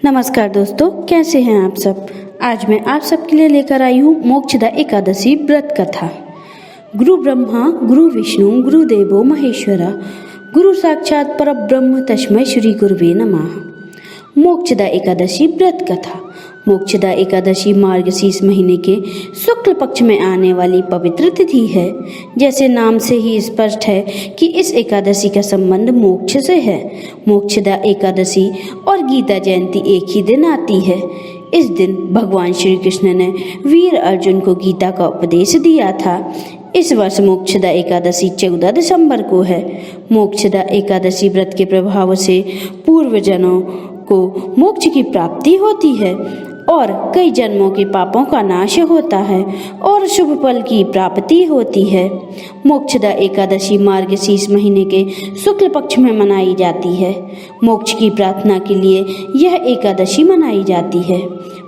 नमस्कार दोस्तों, कैसे हैं आप सब। आज मैं आप सबके लिए लेकर आई हूँ मोक्षदा एकादशी व्रत कथा। गुरु ब्रह्मा गुरु विष्णु गुरु देवो महेश्वरा गुरु साक्षात परब्रह्म तस्मै श्री गुरुवे नमः। मोक्षदा एकादशी व्रत कथा। मोक्षदा एकादशी मार्गशीर्ष महीने के शुक्ल पक्ष में आने वाली पवित्र तिथि है। जैसे नाम से ही स्पष्ट है कि इस एकादशी का संबंध मोक्ष से है। मोक्षदा एकादशी और गीता जयंती एक ही दिन आती है। इस दिन भगवान श्री कृष्ण ने वीर अर्जुन को गीता का उपदेश दिया था। इस वर्ष मोक्षदा एकादशी 14 दिसंबर को है। मोक्षदा एकादशी व्रत के प्रभाव से पूर्वजनों को मोक्ष की प्राप्ति होती है और कई जन्मों के पापों का नाश होता है और शुभ फल की प्राप्ति होती है। मोक्षदा एकादशी मार्गशीर्ष महीने के शुक्ल पक्ष में मनाई जाती है। मोक्ष की प्रार्थना के लिए यह एकादशी मनाई जाती है।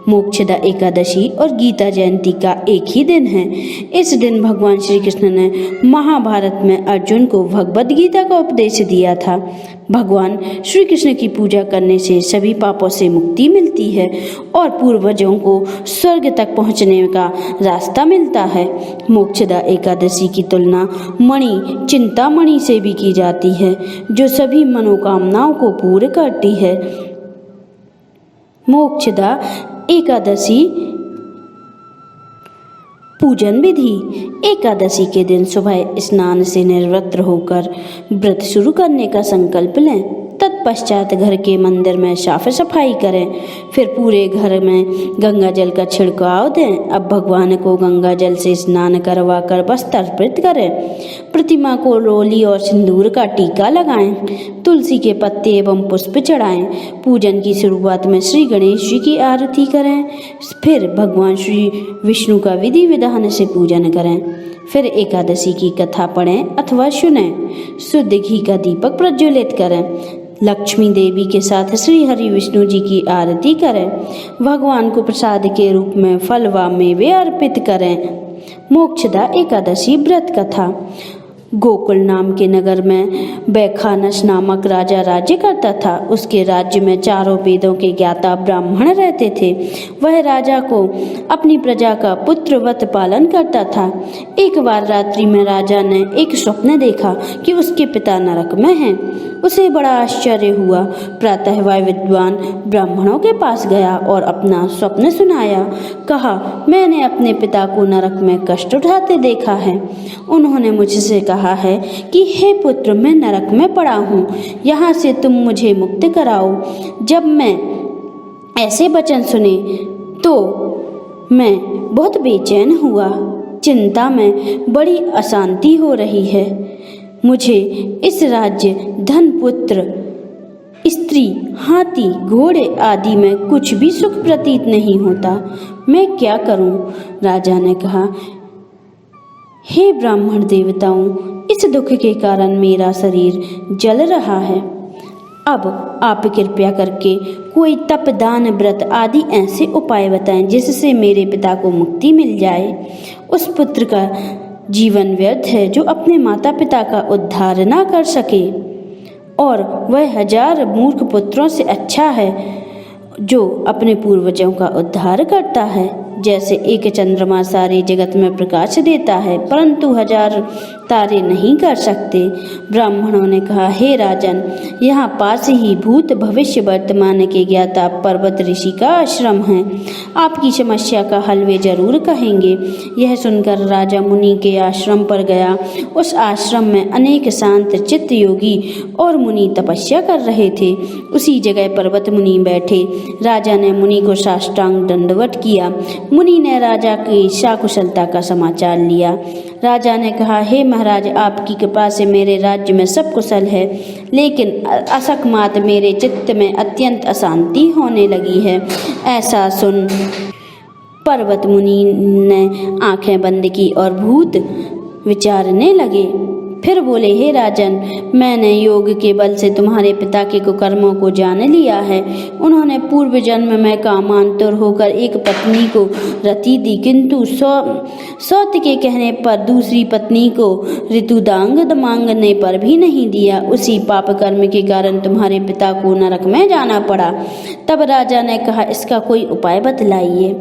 मोक्षदा एकादशी और गीता जयंती का एक ही दिन है। इस दिन भगवान श्री कृष्ण ने महाभारत में अर्जुन को भगवद गीता का उपदेश दिया था। भगवान श्री कृष्ण की पूजा करने से सभी पापों से मुक्ति मिलती है और पूर्वजों को स्वर्ग तक पहुंचने का रास्ता मिलता है। मोक्षदा एकादशी की तुलना मणि चिंतामणि से भी की जाती है, जो सभी मनोकामनाओं को पूर्ण करती है। मोक्षदा एकादशी पूजन विधि। एकादशी के दिन सुबह स्नान से निवृत्त होकर व्रत शुरू करने का संकल्प लें। तत्पश्चात घर के मंदिर में साफ सफाई करें। फिर पूरे घर में गंगा जल का छिड़काव दें। अब भगवान को गंगा जल से स्नान करवा कर वस्त्र अर्पित करें। प्रतिमा को रोली और सिंदूर का टीका लगाएं। तुलसी के पत्ते एवं पुष्प चढ़ाएं। पूजन की शुरुआत में श्री गणेश जी की आरती करें। फिर भगवान श्री विष्णु का विधि विधान से पूजन करें। फिर एकादशी की कथा पढ़ें अथवा सुनें। शुद्ध घी का दीपक प्रज्वलित करें। लक्ष्मी देवी के साथ श्री हरि विष्णु जी की आरती करें। भगवान को प्रसाद के रूप में फल व मेवे अर्पित करें। मोक्षदा एकादशी व्रत कथा। गोकुल नाम के नगर में बैखानस नामक राजा राज्य करता था। उसके राज्य में चारों वेदों के ज्ञाता ब्राह्मण रहते थे। वह राजा को अपनी प्रजा का पुत्रवत पालन करता था। एक बार रात्रि में राजा ने एक स्वप्न देखा कि उसके पिता नरक में हैं। उसे बड़ा आश्चर्य हुआ। प्रातः वह विद्वान ब्राह्मणों के पास गया और अपना स्वप्न सुनाया। कहा, मैंने अपने पिता को नरक में कष्ट उठाते देखा है। उन्होंने मुझसे कहा है कि हे पुत्र, मैं नरक में पड़ा हूँ, यहाँ से तुम मुझे मुक्त कराओ। जब मैं ऐसे वचन सुने तो मैं बहुत बेचैन हुआ। चिंता में बड़ी अशांति हो रही है। मुझे इस राज्य, धन, पुत्र, स्त्री, हाथी, घोड़े आदि में कुछ भी सुख प्रतीत नहीं होता। मैं क्या करूं? राजा ने कहा, हे ब्राह्मण देवताओं, इस दुख के कारण मेरा शरीर जल रहा है। अब आप कृपया करके कोई तप, दान, व्रत आदि ऐसे उपाय बताएं जिससे मेरे पिता को मुक्ति मिल जाए। उस पुत्र का जीवन व्यर्थ है जो अपने माता पिता का उद्धार ना कर सके, और वह 1000 मूर्ख पुत्रों से अच्छा है जो अपने पूर्वजों का उद्धार करता है। जैसे एक चंद्रमा सारे जगत में प्रकाश देता है, परंतु 1000 तारे नहीं कर सकते। ब्राह्मणों ने कहा, हे राजन, यहाँ पास ही भूत, भविष्य, वर्तमान के ज्ञाता पर्वत ऋषि का आश्रम है। आपकी समस्या का हल वे जरूर कहेंगे। यह सुनकर राजा मुनि के आश्रम पर गया। उस आश्रम में अनेक शांत चित्त योगी और मुनि तपस्या कर रहे थे। उसी जगह पर्वत मुनि बैठे। राजा ने मुनि को साष्टांग दंडवत किया। मुनि ने राजा की सकुशलता का समाचार लिया। राजा ने कहा, हे महाराज, आपकी कृपा से मेरे राज्य में सब कुशल है, लेकिन अकस्मात मेरे चित्त में अत्यंत अशांति होने लगी है। ऐसा सुन पर्वत मुनि ने आंखें बंद की और भूत विचारने लगे। फिर बोले, हे राजन, मैंने योग के बल से तुम्हारे पिता के कुकर्मों को जान लिया है। उन्होंने पूर्व जन्म में कामांतुर होकर एक पत्नी को रति दी, किंतु सौत के कहने पर दूसरी पत्नी को ऋतुदांग मांगने पर भी नहीं दिया। उसी पाप कर्म के कारण तुम्हारे पिता को नरक में जाना पड़ा। तब राजा ने कहा, इसका कोई उपाय बतलाइए।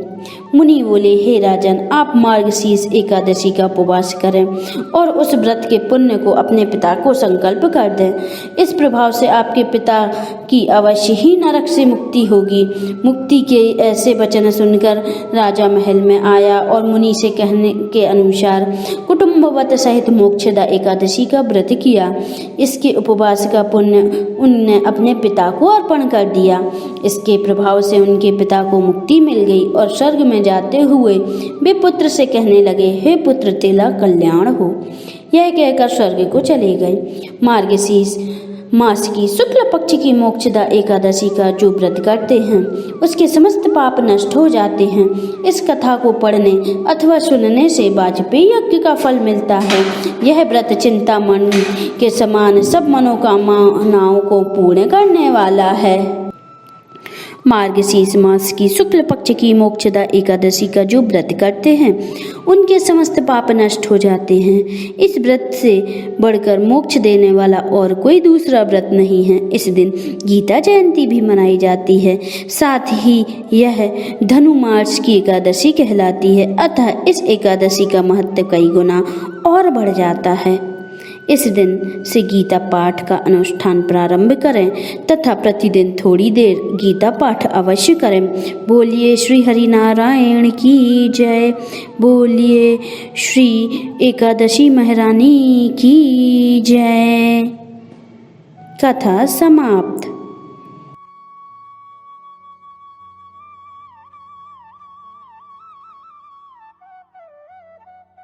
मुनि बोले, हे राजन, आप मार्गशीर्ष एकादशी का उपवास करें और उस व्रत के पुण्य को अपने पिता को संकल्प कर दें। इस प्रभाव से आपके पिता की अवश्य ही नरक से मुक्ति होगी। मुक्ति के ऐसे वचन सुनकर राजा महल में आया और मुनि से कहने के अनुसार कुटुंबवत सहित मोक्षदा एकादशी का व्रत किया। इसके उपवास का पुण्य उनने अपने पिता को अर्पण कर दिया। इसके प्रभाव से उनके पिता को मुक्ति मिल गई और स्वर्ग में जाते हुए वे पुत्र से कहने लगे, हे पुत्र, तेरा कल्याण हो। यह कहकर स्वर्ग को चले गए। मार्गशीर्ष मास की शुक्ल पक्ष की मोक्षदा एकादशी का जो व्रत करते हैं उसके समस्त पाप नष्ट हो जाते हैं। इस कथा को पढ़ने अथवा सुनने से वाजपेयी यज्ञ का फल मिलता है। यह व्रत चिंतामणि के समान सब मनोकामनाओं को पूर्ण करने वाला है। मार्गशीर्ष मास की शुक्ल पक्ष की मोक्षदा एकादशी का जो व्रत करते हैं उनके समस्त पाप नष्ट हो जाते हैं। इस व्रत से बढ़कर मोक्ष देने वाला और कोई दूसरा व्रत नहीं है। इस दिन गीता जयंती भी मनाई जाती है। साथ ही यह धनुमास की एकादशी कहलाती है। अतः इस एकादशी का महत्व कई गुना और बढ़ जाता है। इस दिन से गीता पाठ का अनुष्ठान प्रारंभ करें तथा प्रतिदिन थोड़ी देर गीता पाठ अवश्य करें। बोलिए श्री हरि नारायण की जय। बोलिए श्री एकादशी महारानी की जय। कथा समाप्त।